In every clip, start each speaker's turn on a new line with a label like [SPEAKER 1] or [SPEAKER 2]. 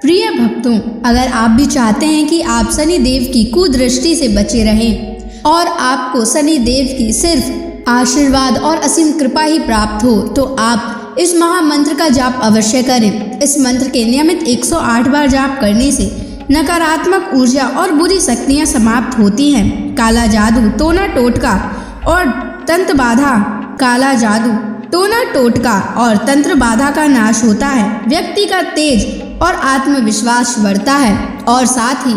[SPEAKER 1] प्रिय भक्तों, अगर आप भी चाहते हैं कि आप शनि देव की कुदृष्टि से बचे रहें और आपको शनि देव की सिर्फ आशीर्वाद और असीम कृपा ही प्राप्त हो, तो आप इस महामंत्र का जाप अवश्य करें। इस मंत्र के नियमित 108 बार जाप करने से नकारात्मक ऊर्जा और बुरी शक्तियां समाप्त होती हैं। काला जादू, टोना टोटका और तंत्र बाधा, काला जादू, टोना टोटका और तंत्र बाधा का नाश होता है। व्यक्ति का तेज और आत्मविश्वास बढ़ता है और साथ ही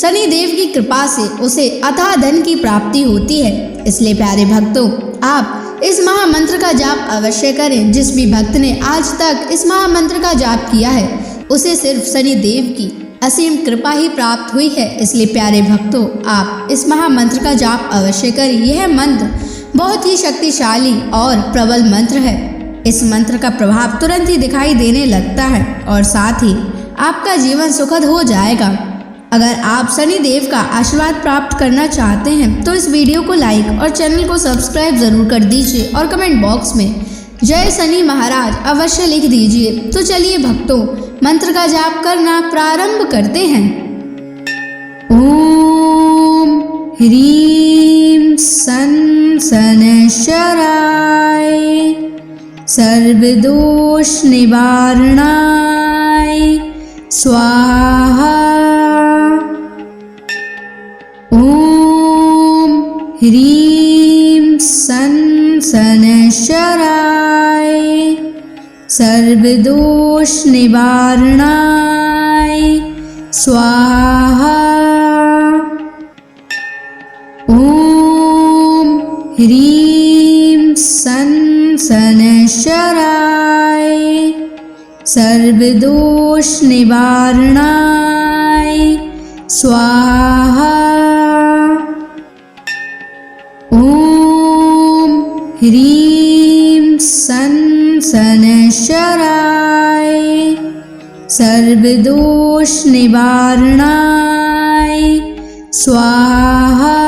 [SPEAKER 1] शनि देव की कृपा से उसे अथाह धन की प्राप्ति होती है। इसलिए प्यारे भक्तों, आप इस महामंत्र का जाप अवश्य करें। जिस भी भक्त ने आज तक इस महामंत्र का जाप किया है, उसे सिर्फ शनि देव की असीम कृपा ही प्राप्त हुई है। इसलिए प्यारे भक्तों, आप इस महामंत्र का जाप अवश्य करें। यह मंत्र बहुत ही शक्तिशाली और प्रबल मंत्र है। इस मंत्र का प्रभाव तुरंत ही दिखाई देने लगता है और साथ ही आपका जीवन सुखद हो जाएगा। अगर आप शनि देव का आशीर्वाद प्राप्त करना चाहते हैं तो इस वीडियो को लाइक और चैनल को सब्सक्राइब जरूर कर दीजिए और कमेंट बॉक्स में जय शनि महाराज अवश्य लिख दीजिए। तो चलिए भक्तों, मंत्र का जाप करना प्रारंभ करते हैं। ओम ह्रीं सन शनैश्चराय सर्वदोष निवारणाय स्वाहा। ओम ह्रीं सन शनैश्चराय सर्वदोष निवारणाय स्वाहा। ओम ह्रीं सन शनैश्चराय सर्वदोष निवारणाय स्वाहा। ओम ह्रीं सन शनैश्चराय सर्वदोष निवारणाय स्वाहा।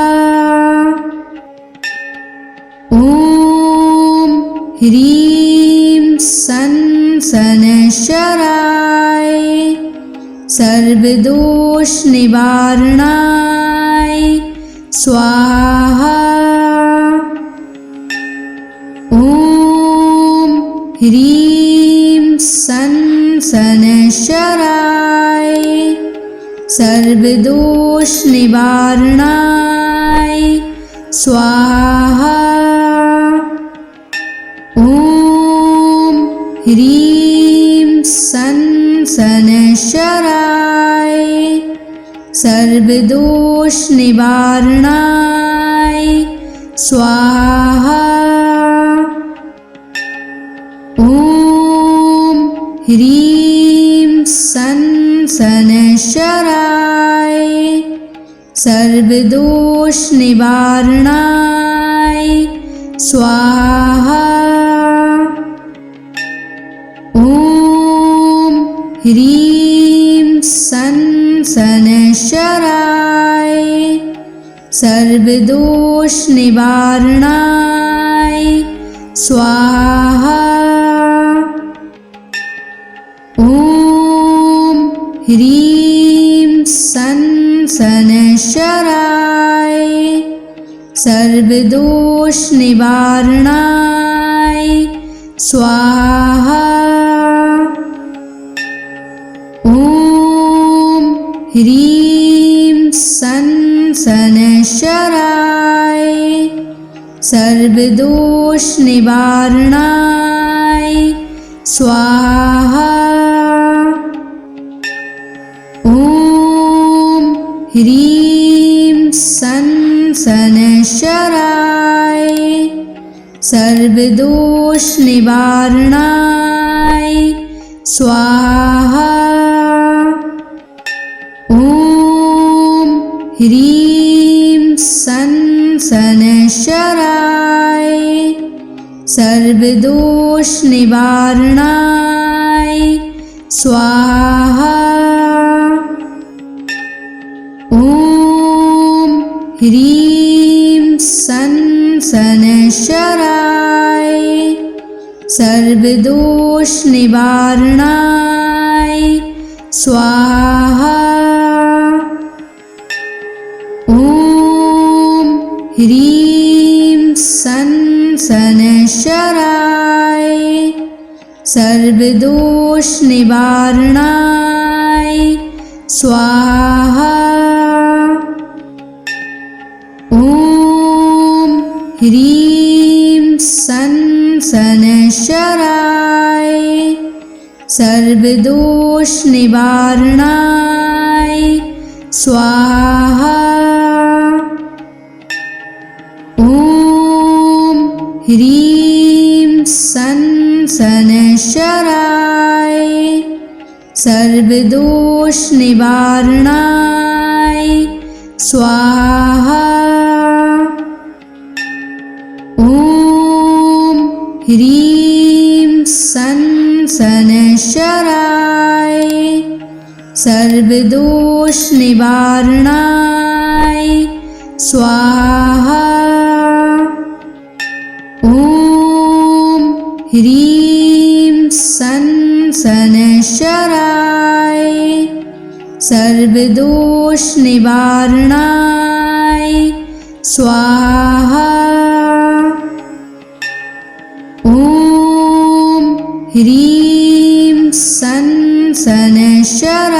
[SPEAKER 1] ओम ह्रीं सन शनैश्चराय सर्वदोष निवारणाय स्वाहा। ओम ह्रीं सन शनैश्चराय सर्वदोष निवारणाय स्वाहा। ओम ह्रीं सन शनैश्चराय सर्वदोष निवारणाय स्वाहा। ओम ह्रीं सन शनैश्चराय सर्वदोष निवारणाय स्वाहा। ओम ह्रीं सन शनैश्चराय सर्वदोष निवारणाय स्वाहा। ओम ह्रीं सन शनैश्चराय सर्वदोष निवारणाय स्वाहा। ओम ह्रीं सन शनैश्चराय सर्वदोष निवारणाय स्वाहा। ओम ह्रीं सन शनैश्चराय सर्वदोष निवारणाय स्वाहा। ओम ह्रीं सन शनैश्चराय सर्वदोष निवारणाय स्वाहा। ओम ह्रीं सन शनैश्चराय सर्वदोष निवारणाय स्वाहा। ॐ ह्रीं सन् शनैश्चराय सर्वदोषनिवारणाय स्वाहा। ॐ ह्रीं सन् शनैश्चराय सर्वदोषनिवारणाय स्वाहा। ॐ ह्रीं सन् शनैश्चराय सर्वदोषनिवारणाय स्वाहा। ॐ ह्रीं सन् शनैश्चराय सर्वदोषनिवारणाय स्वाहा। ॐ ह्रीं सन् शनैश्चराय सर्वदोषनिवारणाय स्वाहा। ॐ ह्रीं सन् शनैश्चराय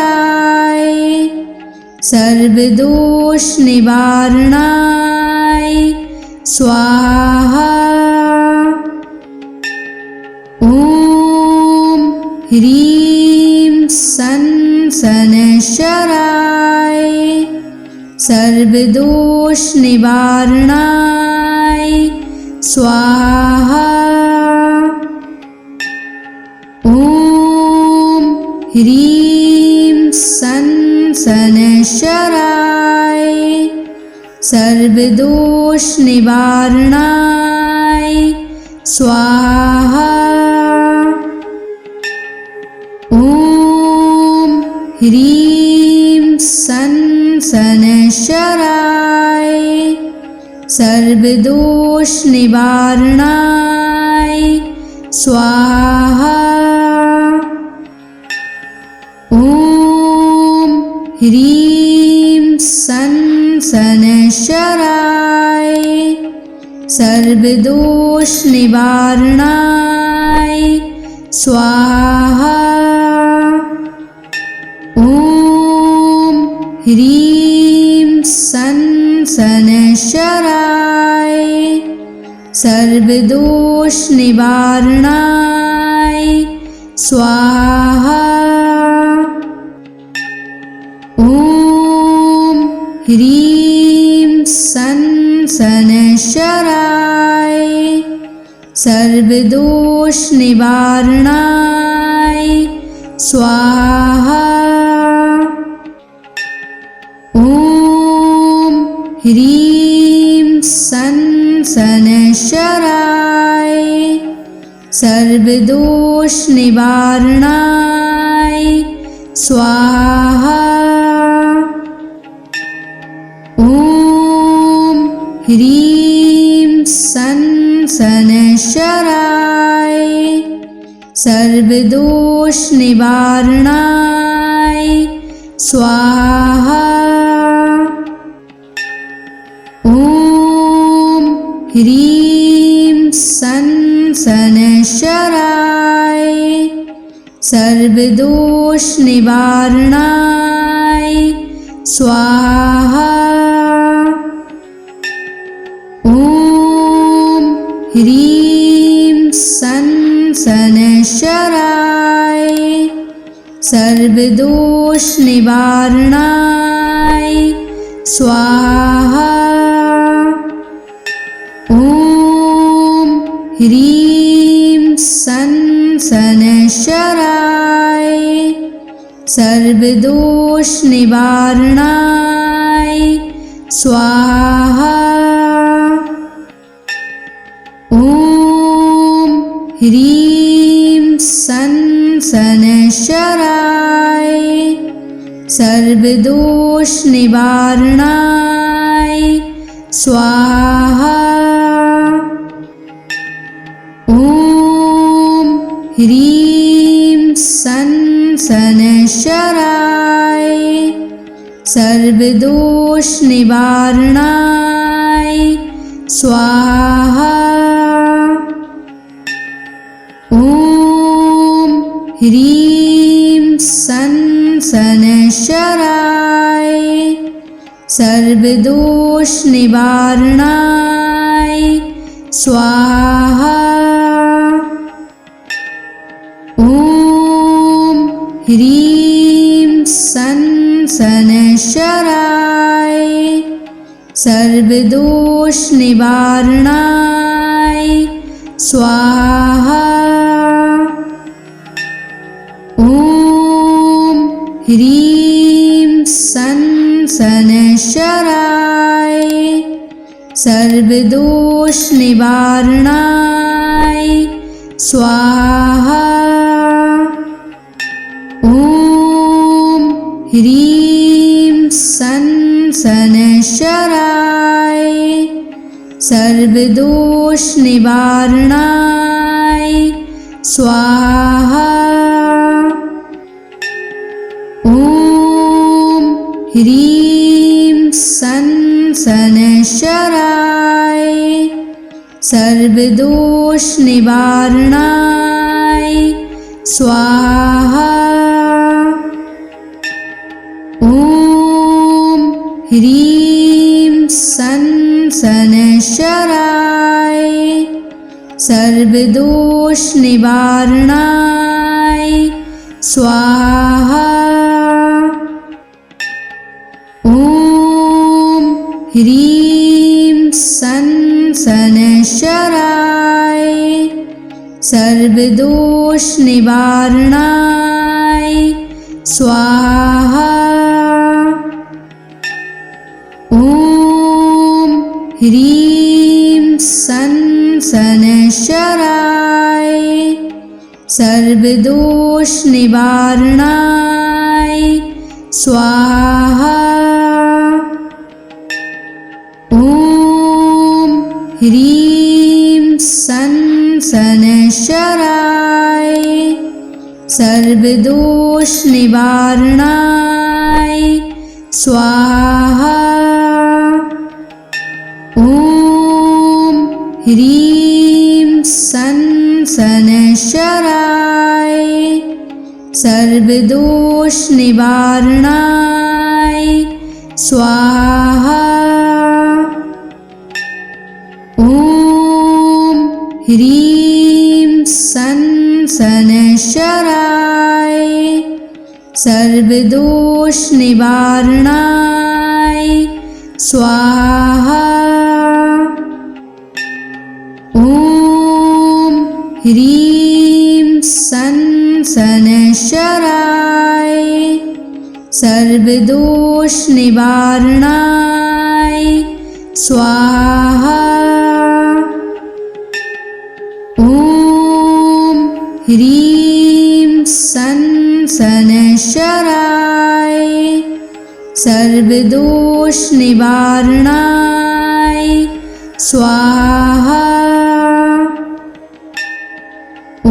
[SPEAKER 1] सर्वदोषनिवारणाय स्वाहा। ॐ ह्रीं सन् शनैश्चराय सर्वदोषनिवारणाय स्वाहा। ॐ ह्रीं सन् शनैश्चराय सर्वदोषनिवारणाय स्वाहा। ॐ ह्रीं सन् शनैश्चराय सर्वदोषनिवारणाय स्वाहा। ॐ ह्रीं सन् शनैश्चराय सर्वदोषनिवारणाय स्वाहा। ॐ ह्रीं सन् शनैश्चराय सर्वदोषनिवारणाय स्वाहा। ॐ ह्रीं सन् शनैश्चराय सर्वदोषनिवारणाय स्वाहा। ॐ ह्रीं सन् शनैश्चराय सर्वदोषनिवारणाय स्वाहा। ॐ ह्रीं सन् शनैश्चराय सर्वदोषनिवारणाय स्वाहा। ॐ ह्रीं सन् शनैश्चराय सर्वदोषनिवारणाय स्वाहा। ॐ ह्रीं सन् शनैश्चराय सर्वदोषनिवारणाय स्वाहा। ॐ ह्रीं सन् शनैश्चराय सर्वदोषनिवारणाय स्वाहा। ॐ ह्रीं सन् शनैश्चराय सर्वदोषनिवारणाय स्वाहा। ॐ ह्रीं सन् सनशराय सर्वदोष निवारणाय स्वाहा। ॐ ह्रीं सनशराय सर्वदोष निवारणाय स्वाहा। ॐ ह्रीं सनशराय सर्वदोष निवारणाय स्वाहा। ॐ ह्रीं सनशराय सर्वदोष निवारणाय स्वाहा। ॐ ह्रीं सनशराय सर्वदोष निवारणाय स्वाहा। ॐ ह्रीं सनशराय सर्वदोष निवारणाय स्वाहा। ॐ ह्रीं सनशराय सर्वदोष निवारणाय स्वाहा। ॐ ह्रीं सनशराय सर्वदोष निवारणाय स्वाहा। ॐ ह्रीं सनशराय सर्वदोष निवारणाय स्वाहा। ॐ ह्रीं सनशराय सर्वदोष निवारणाय स्वाहा। ॐ ह्रीं सनशराय सर्वदोष निवारणाय स्वाहा। ॐ ह्रीं सनशराय सर्वदोष निवारणाय स्वाहा। ॐ ह्रीं सनशराय सर्वदोष निवारणाय स्वाहा। ॐ ह्रीं सनशराय सर्वदोष निवारणाय स्वाहा। ॐ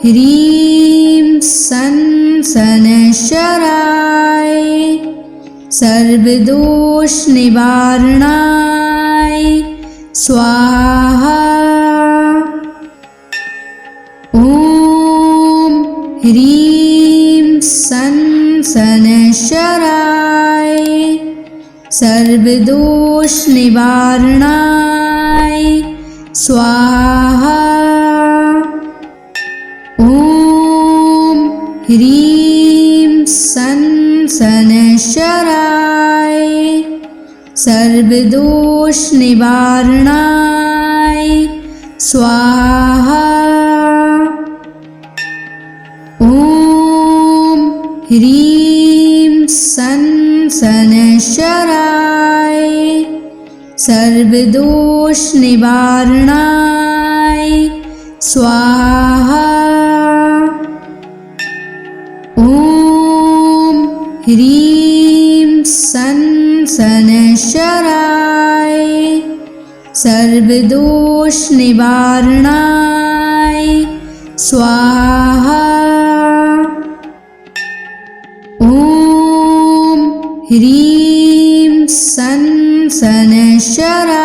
[SPEAKER 1] ह्रीं सनशराय सर्वदोष निवारणाय स्वाहा। ॐ ह्रीं सनशराय सर्वदोष निवारणाय स्वाहा। ॐ ह्रीं सनशराय सर्वदोष निवारणाय स्वाहा। ॐ ह्रीं सनशराय सर्वदोष निवारणाय स्वाहा। ॐ ह्रीं सनशराय सर्वदोष निवारणाय स्वाहा। ह्रीं सन शनैश्चराय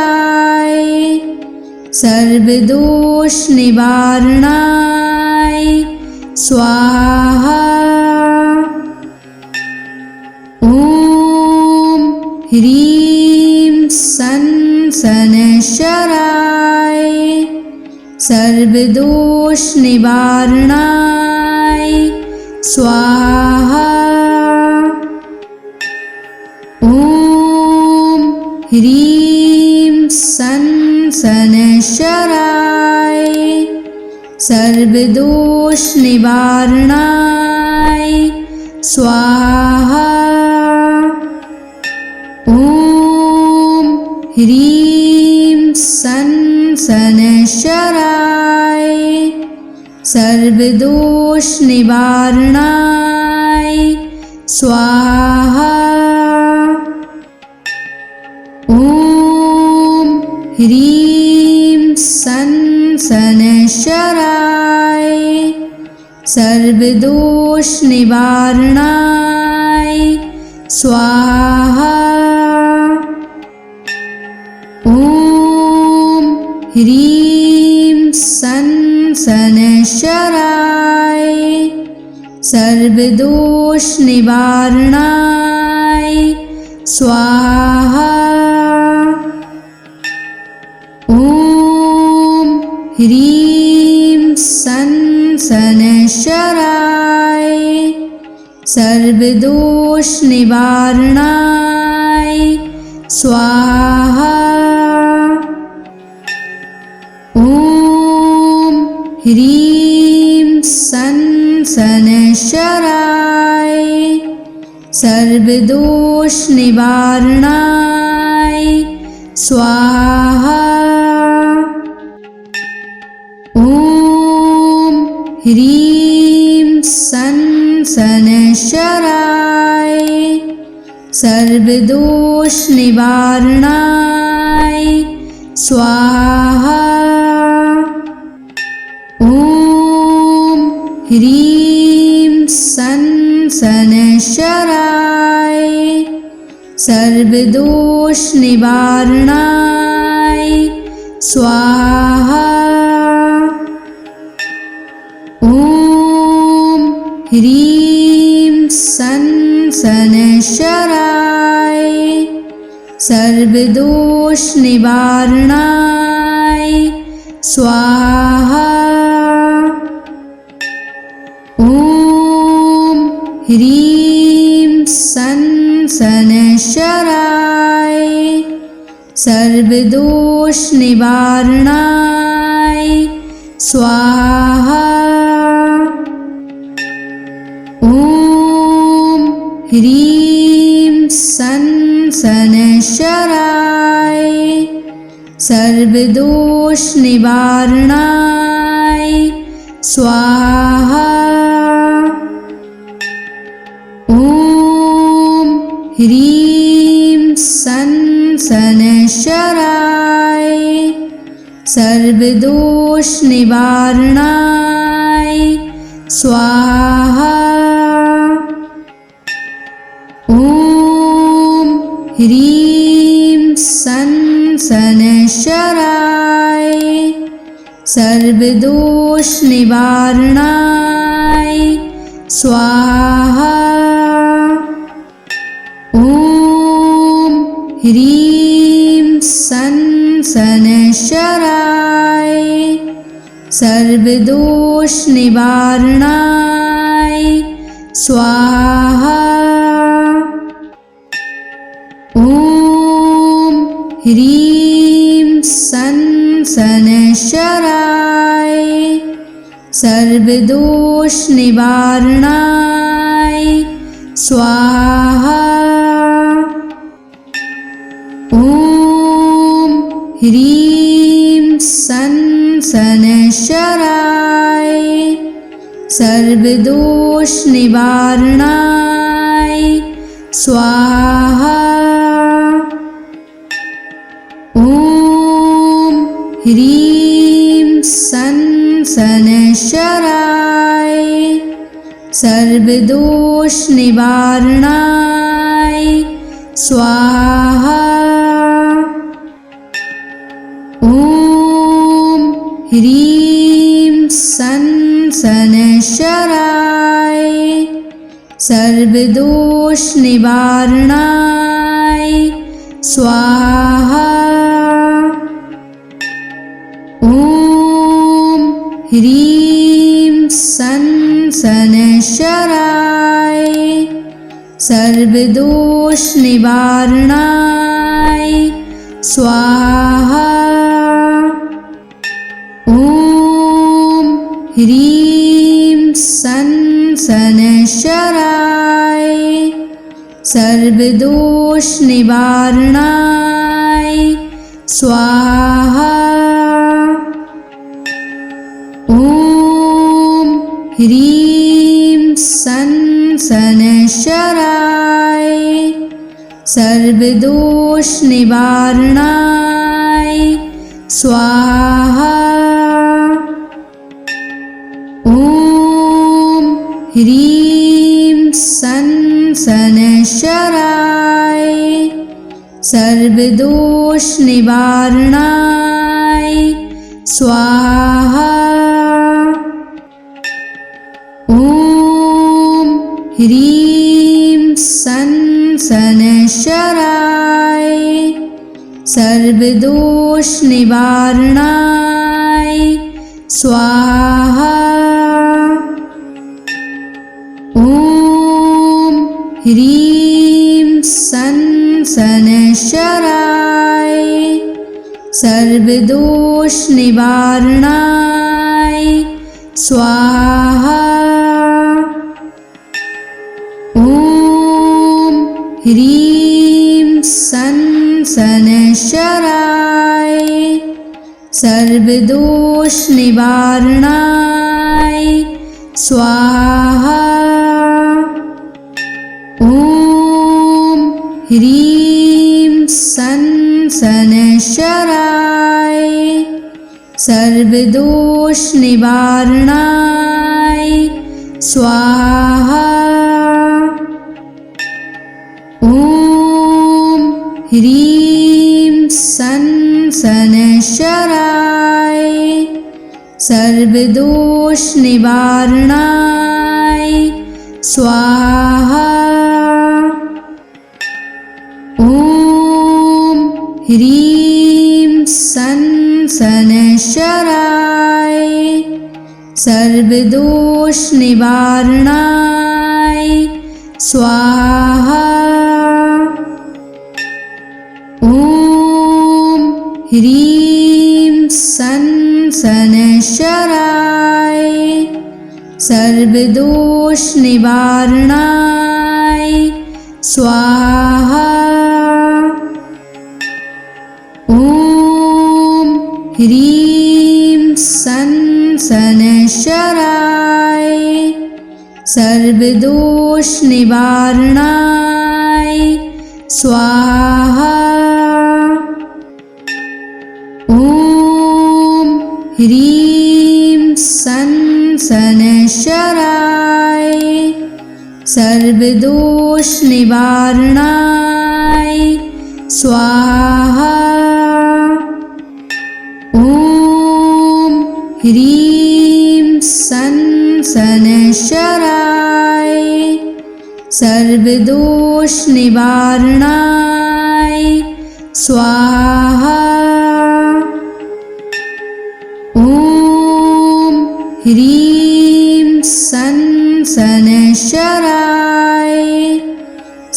[SPEAKER 1] सर्वदोष निवारणाय स्वाहा। ॐ ह्रीं सन शनैश्चराय सर्वदोष निवारणाय स्वाहा। ॐ ह्रीं सन शनैश्चराय सर्वदोष निवारणाय स्वाहा। ॐ ह्रीं सन शनैश्चराय सर्वदोष निवारणाय स्वाहा। ॐ ह्रीं सन शनैश्चराय सर्वदोष निवारणाय स्वाहा। ॐ ह्रीं सन शनैश्चराय सर्वदोष निवारणाय स्वाहा। ॐ ह्रीं सन शनैश्चराय सर्वदोष निवारणाय स्वाहा। ॐ ह्रीं सन शनैश्चराय सर्वदोष निवारणाय स्वाहा। ॐ ह्रीं सन शनैश्चराय सर्वदोष निवारणाय स्वाहा। ॐ ह्रीं सन शनैश्चराय सर्वदोष निवारणाय स्वाहा। ॐ ह्रीं सन शनैश्चराय सर्वदोष निवारणाय स्वाहा। ॐ ह्रीं सन शनैश्चराय सर्वदोष निवारणाय स्वाहा। ॐ ह्रीं सन शनैश्चराय सर्वदोष निवारणाय स्वाहा। ॐ ह्रीं सन शनैश्चराय सर्वदोष निवारणाय स्वाहा। ॐ ह्रीं सन शनैश्चराय सर्वदोष निवारणाय स्वाहा। ॐ ह्रीं सन शनैश्चराय सर्वदोष निवारणाय स्वाहा। ॐ ह्रीं सन शनैश्चराय सर्वदोष निवारणाय स्वाहा। ॐ ह्रीं सन शनैश्चराय सर्वदोष निवारणाय स्वाहा। ॐ ह्रीं सन शनैश्चराय सर्वदोष निवारणाय स्वाहा। ॐ ह्रीं सन् शनैश्चराय सर्वदोषनिवारणाय स्वाहा। ॐ ह्रीं सन् शनैश्चराय सर्वदोषनिवारणाय स्वाहा। ॐ ह्रीं सन् शनैश्चराय सर्वदोषनिवारणाय स्वाहा। ॐ ह्रीं सन् शनैश्चराय सर्वदोषनिवारणाय स्वाहा। ॐ ह्रीं सन् शनैश्चराय सर्वदोषनिवारणाय स्वाहा। ॐ ह्रीं सन् शनैश्चराय सर्वदोषनिवारणाय स्वाहा। ॐ ह्रीं सन् शनैश्चराय सर्वदोषनिवारणाय स्वाहा। ॐ ह्रीं सन् शनैश्चराय सर्वदोषनिवारणाय स्वाहा। ॐ ह्रीं सन् शनैश्चराय सर्वदोषनिवारणाय स्वाहा। ॐ ह्रीं सन् शनैश्चराय सर्वदोषनिवारणाय स्वाहा। ॐ ह्रीं सन् शनैश्चराय सर्वदोषनिवारणाय स्वाहा। ॐ ह्रीं सन् शनैश्चराय सर्वदोषनिवारणाय स्वाहा। ॐ ह्रीं सन् शनैश्चराय सर्वदोषनिवारणाय स्वाहा। ॐ ह्रीं सन् शनैश्चराय सर्वदोषनिवारणाय स्वाहा। ॐ ह्रीं सन् शनैश्चराय सर्वदोषनिवारणाय स्वाहा। ॐ ह्रीं सन् शनैश्चराय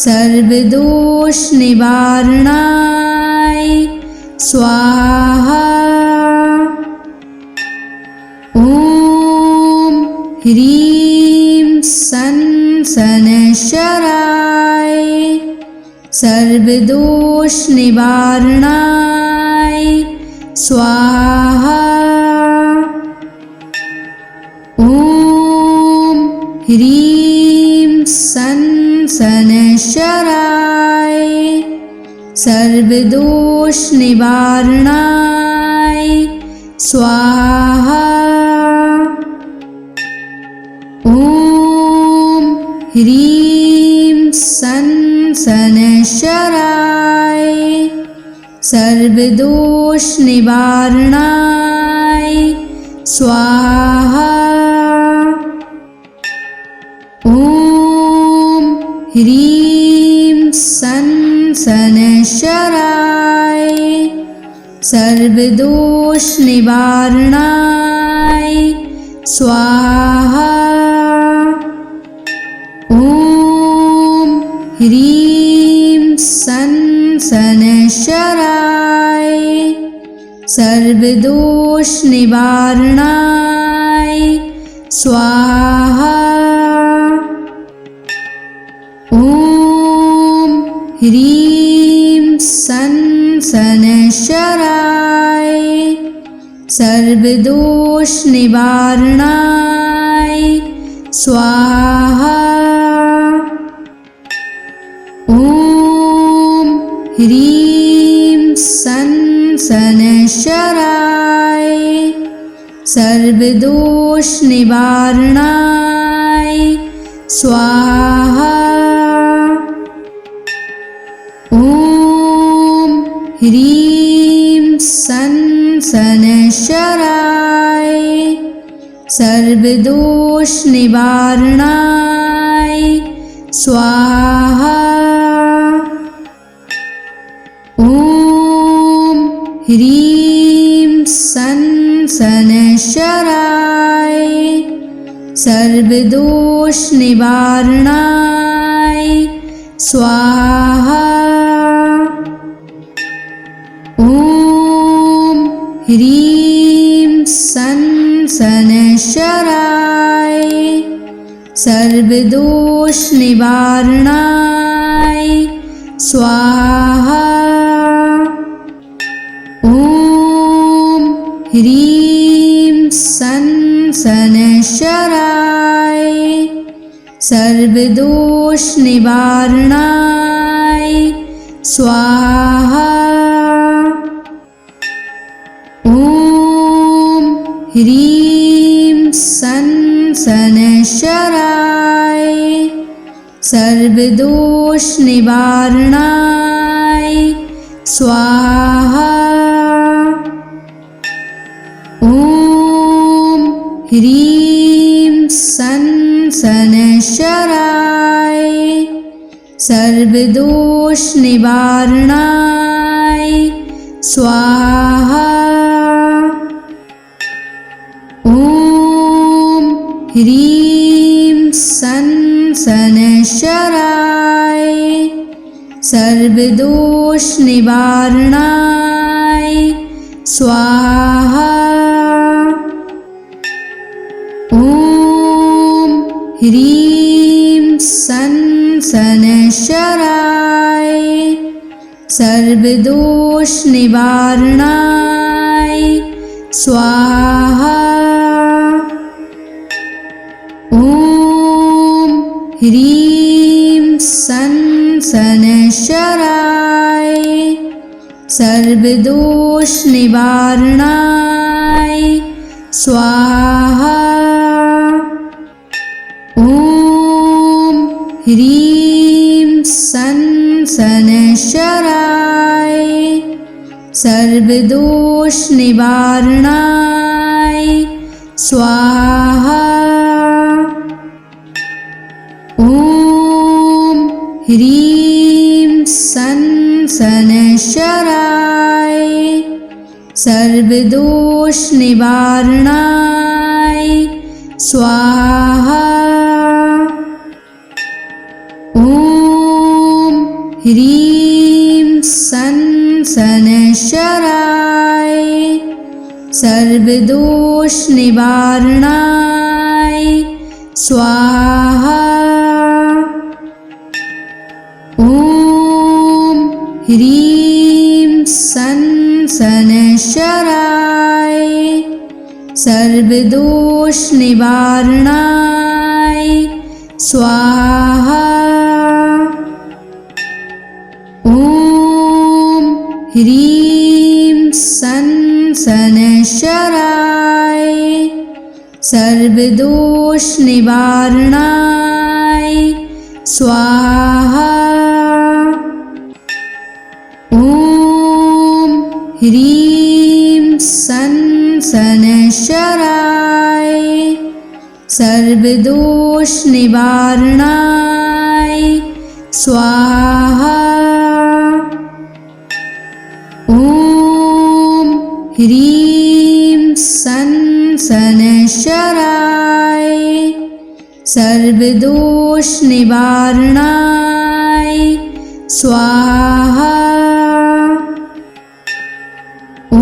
[SPEAKER 1] सर्वदोषनिवारणाय स्वाहा। ॐ ह्रीं सन् शनैश्चराय सर्वदोषनिवारणाय स्वाहा। ॐ ह्रीं सन् शनैश्चराय सर्वदोषनिवारणाय स्वाहा। ॐ ह्रीं सन् शनैश्चराय सर्वदोष निवारणाय स्वाहा। ॐ ह्रीं सं शनैश्चराय सर्वदोष निवारणाय स्वाहा। ॐ ह्रीं सं शनैश्चराय सर्वदोष निवारणाय स्वाहा। ॐ ह्रीं सं शनैश्चराय सर्वदोष निवारणाय स्वाहा। ॐ ह्रीं सं शनैश्चराय सर्वदोष निवारणाय स्वाहा। ॐ ह्रीं सं शनैश्चराय सर्वदोष निवारणाय स्वाहा। ॐ ह्रीं सं शनैश्चराय सर्वदोष निवारणाय स्वाहा। ॐ ह्रीं सं शनैश्चराय सर्वदोष निवारणाय स्वाहा। ॐ ह्रीं सं शनैश्चराय सर्वदोष निवारणाय स्वाहा। ॐ ह्रीं सं शनैश्चराय सर्वदोष निवारणाय स्वाहा। ॐ ह्रीं सं शनैश्चराय सर्वदोष निवारणाय स्वाहा। ॐ ह्रीं सं शनैश्चराय सर्वदोष निवारणाय स्वाहा। ॐ ह्रीं सं शनैश्चराय सर्वदोष निवारणाय स्वाहा। ॐ ह्रीं सं शनैश्चराय सर्वदोष निवारणाय स्वाहा। ॐ ह्रीं सं शनैश्चराय सर्वदोष निवारणाय स्वाहा। ॐ ह्रीं सं शनैश्चराय सर्वदोष निवारणाय स्वाहा। ॐ ह्रीं सं शनैश्चराय सर्वदोष निवारणाय स्वाहा। ॐ ह्रीं सं शनैश्चराय सर्वदोष निवारणाय स्वाहा। ॐ ह्रीं सं शनैश्चराय सर्वदोष निवारणाय स्वाहा। ॐ ह्रीं सन शनैश्चराय सर्वदोष निवारणाय स्वाहा। ॐ ह्रीं सन शनैश्चराय सर्वदोष निवारणाय स्वाहा। ॐ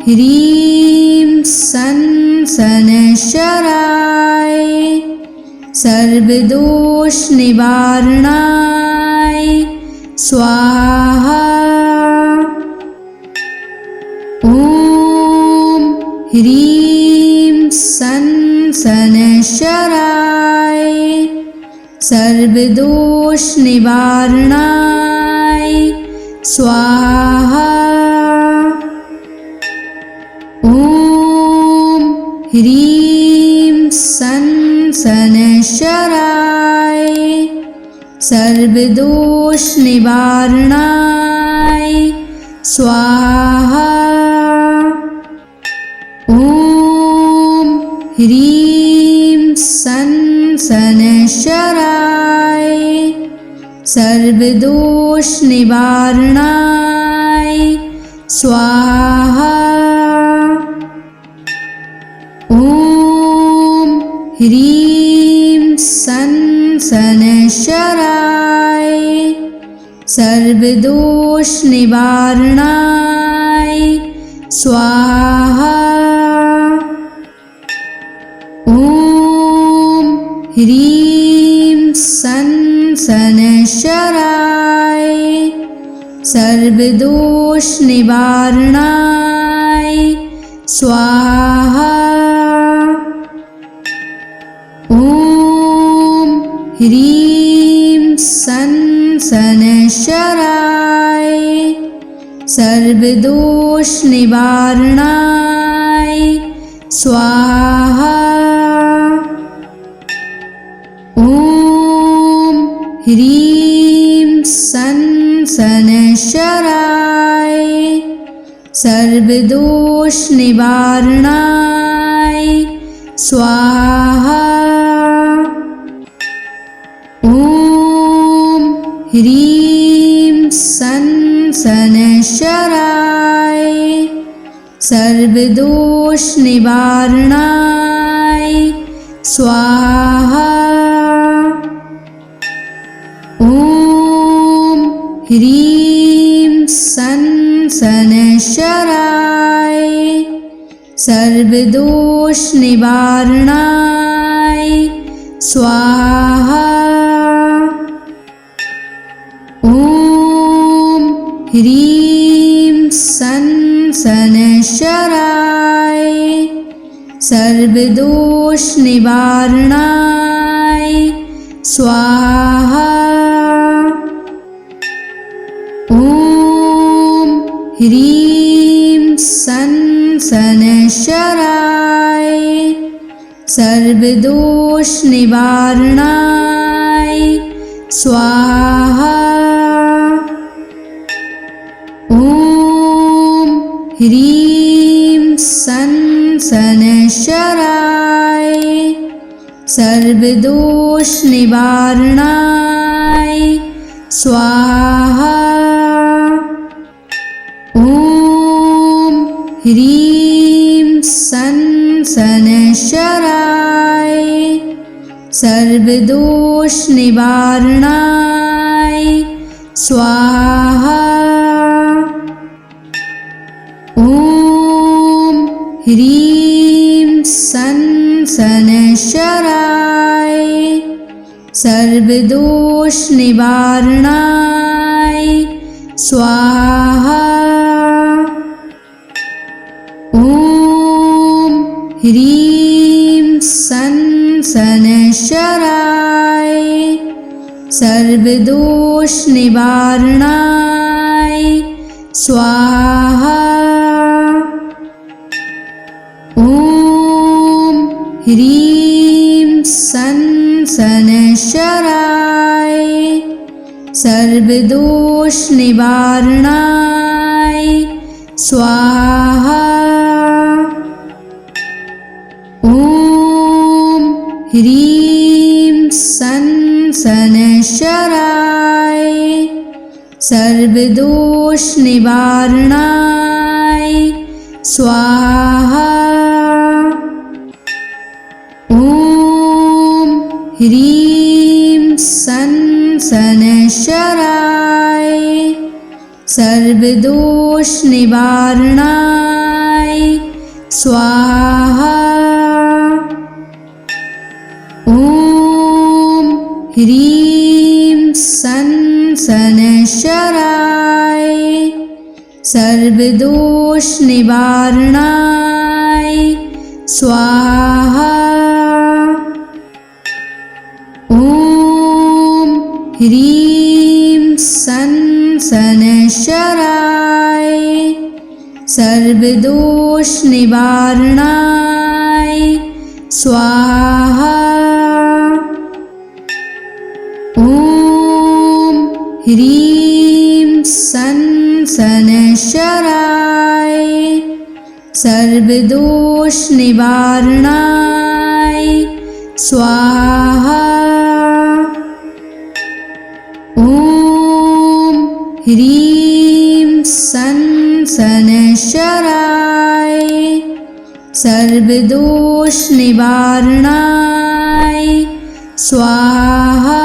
[SPEAKER 1] ह्रीं सन शनैश्चराय सर्वदोष निवारणाय स्वाहा। ॐ ह्रीं सन शनैश्चराय सर्वदोष निवारणाय स्वाहा। ॐ ह्रीं सन शनैश्चराय सर्वदोष निवारणाय स्वाहा। ॐ ह्रीं सन शनैश्चराय सर्वदोष निवारणाय स्वाहा। ॐ ह्रीं सन शनैश्चराय सर्वदोष निवारणाय स्वाहा। ॐ ह्रीं सन शनैश्चराय सर्वदोष निवारणाय स्वाहा। ॐ ह्रीं सन शनैश्चराय सर्वदोष निवारणाय स्वाहा। ॐ ह्रीं सन शनैश्चराय सर्वदोष निवारणाय स्वाहा। ॐ ह्रीं सन शनैश्चराय सर्वदोष निवारणाय स्वाहा। ॐ ह्रीं सन शनैश्चराय सर्वदोष निवारणाय स्वाहा। ॐ ह्रीं सन शनैश्चराय सर्वदोष निवारणाय स्वाहा। ॐ ह्रीं सन शनैश्चराय सर्वदोष निवारणाय स्वाहा। ॐ ह्रीं सन शनैश्चराय सर्वदोष निवारणाय स्वाहा। ॐ ह्रीं सन शनैश्चराय सर्वदोष निवारणाय स्वाहा। ॐ ह्रीं सन शनैश्चराय सर्वदोष निवारणाय स्वाहा। ॐ ह्रीं सन शनैश्चराय सर्वदोष निवारणाय स्वाहा। ॐ ह्रीं सन शनैश्चराय सर्वदोष निवारणाय स्वाहा। ॐ ह्रीं सं शनैश्चराय सर्वदोषनिवारणाय स्वाहा। ॐ ह्रीं सं शनैश्चराय सर्वदोषनिवारणाय स्वाहा। ॐ ह्रीं सं शनैश्चराय सर्वदोषनिवारणाय स्वाहा। ॐ ह्रीं सं शनैश्चराय सर्वदोषनिवारणाय स्वाहा। ॐ ह्रीं सं शनैश्चराय सर्वदोषनिवारणाय स्वाहा। ॐ ह्रीं सं शनैश्चराय सर्वदोषनिवारणाय स्वाहा।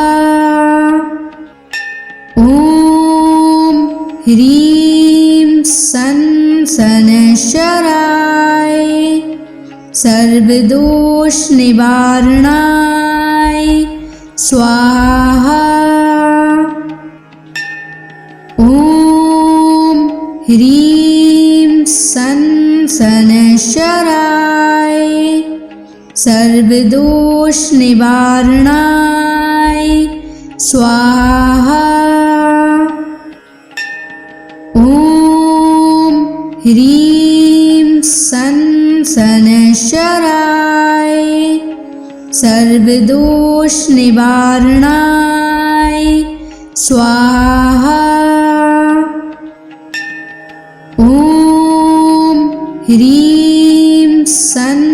[SPEAKER 1] ॐ ह्रीं सं शनैश्चराय सर्वदोषनिवारणाय स्वाहा। ॐ ह्रीं सं शनैश्चराय सर्वदोषनिवारणाय स्वाहा। ॐ ह्रीं सं शनैश्चराय सर्वदोषनिवारणाय स्वाहा। ॐ ह्रीं सं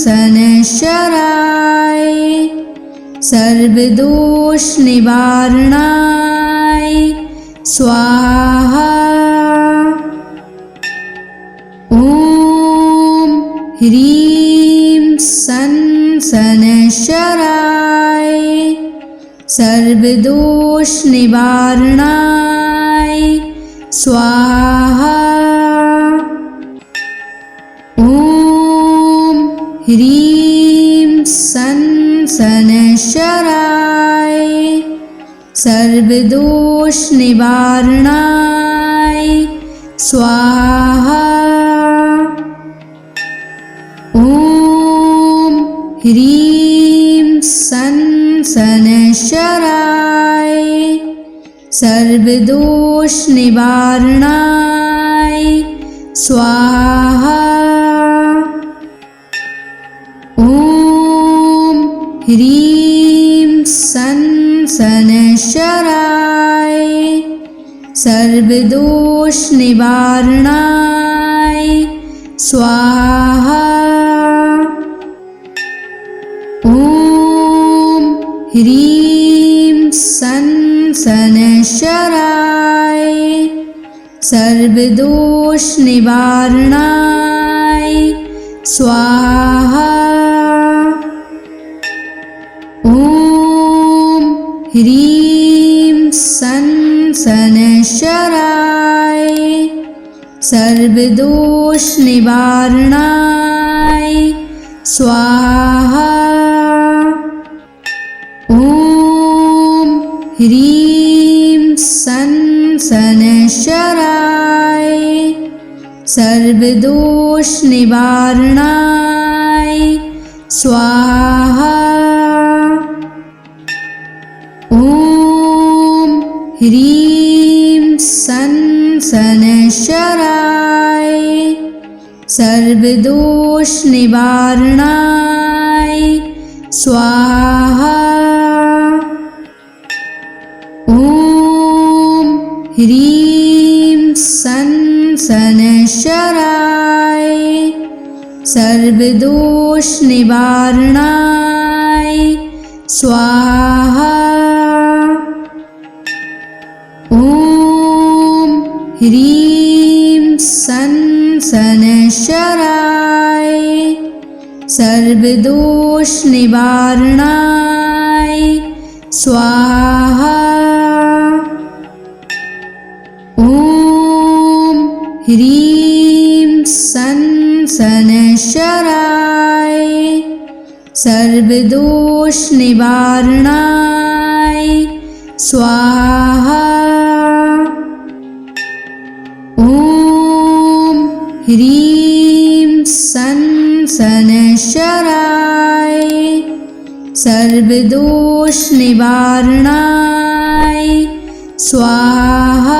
[SPEAKER 1] शनैश्चराय सर्वदोषनिवारणाय स्वाहा। ॐ ह्रीं सं शनैश्चराय सर्वदोषनिवारणाय स्वाहा। ॐ ह्रीं सं शनैश्चराय सर्वदोषनिवारणाय स्वाहा। ॐ ह्रीं सं शनैश्चराय सर्वदोषनिवारणाय स्वाहा। ॐ ह्रीं सं शनैश्चराय सर्वदोषनिवारणाय स्वाहा। ॐ ह्रीं सं शनैश्चराय सर्वदोषनिवारणाय स्वाहा। ॐ ह्रीं सं शनैश्चराय सर्वदोषनिवारणाय स्वाहा। ॐ ह्रीं सं शनैश्चराय सर्वदोषनिवारणाय स्वाहा। ॐ ह्रीं सं शनैश्चराय सर्वदोषनिवारणाय स्वाहा। ॐ ह्रीं सं शनैश्चराय सर्वदोष निवारणाय स्वाहा। ओम ह्रीं सन शनैश्चराय सर्वदोष निवारणाय स्वाहा। ओम ह्रीं सन शनैश्चराय सर्वदोष निवारणाय स्वाहा। ओम ह्रीं सन शनैश्चराय सर्वदोष निवारणाय स्वाहा।